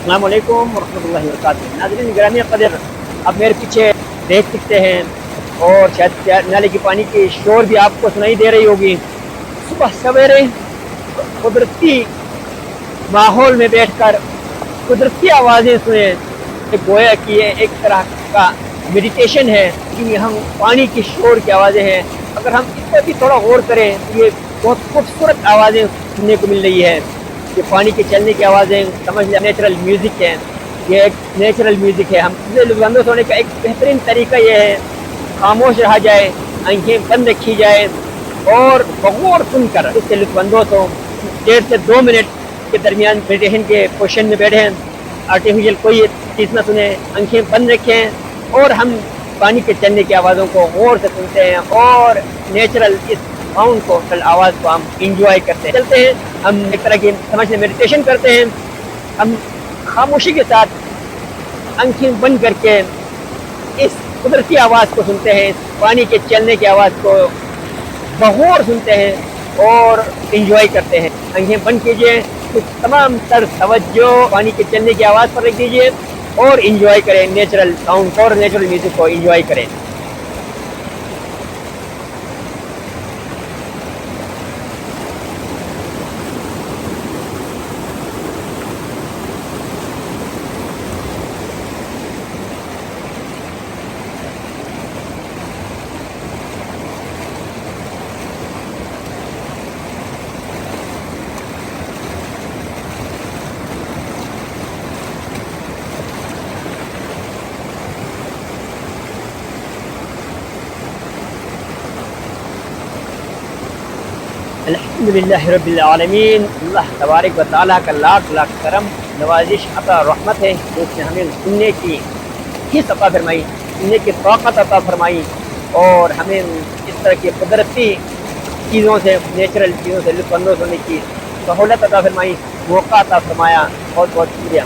السلام علیکم ورحمۃ اللہ وبرکاتہ۔ ناظرین گرامی قدر، اب میرے پیچھے دیکھ سکتے ہیں اور شاید نالے کی پانی کی شور بھی آپ کو سنائی دے رہی ہوگی۔ صبح سویرے قدرتی ماحول میں بیٹھ کر قدرتی آوازیں سنیں، گویا کہ یہ ایک طرح کا میڈیٹیشن ہے کہ ہم پانی کی شور کی آوازیں ہیں۔ اگر ہم اس پر بھی تھوڑا غور کریں تو یہ بہت خوبصورت آوازیں سننے کو مل رہی ہے۔ یہ پانی کے چلنے کی آوازیں سمجھ لیں نیچرل میوزک ہے، یہ ایک نیچرل میوزک ہے۔ ہم سے لطف اندوز ہونے کا ایک بہترین طریقہ یہ ہے خاموش رہا جائے، آنکھیں بند رکھی جائے اور بغور سن کر اس سے لطف اندوز ہو۔ 1.5 سے 2 منٹ کے درمیان میڈیٹیشن کے پوزیشن میں بیٹھیں، آرٹیفیشل کوئی چیز نہ سنیں، آنکھیں بند رکھیں اور ہم پانی کے چلنے کی آوازوں کو غور سے سنتے ہیں اور نیچرل اس ساؤنڈ کو، آواز کو ہم انجوائے کرتے ہیں، چلتے ہیں۔ ہم ایک طرح کی سمجھ سے میڈیٹیشن کرتے ہیں۔ ہم خاموشی کے ساتھ آنکھیں بند کر کے اس قدرتی آواز کو سنتے ہیں، اس پانی کے چلنے کی آواز کو بغور سنتے ہیں اور انجوائے کرتے ہیں۔ آنکھیں بند کیجئے، کچھ تمام تر توجہ پانی کے چلنے کی آواز پر رکھ دیجئے اور انجوائے کریں نیچرل ساؤنڈ اور نیچرل میوزک کو انجوائے کریں۔ الحمدللہ رب العالمین، اللہ تبارک و تعالیٰ کا لاکھ لاکھ کرم نوازش عطا رحمت ہے جو اس نے ہمیں سننے کی حص عطا فرمائی، سننے کی طاقت عطا فرمائی اور ہمیں اس طرح کی قدرتی چیزوں سے، نیچرل چیزوں سے لطف اندوز ہونے کی سہولت عطا فرمائی، موقع عطا فرمایا۔ بہت بہت شکریہ۔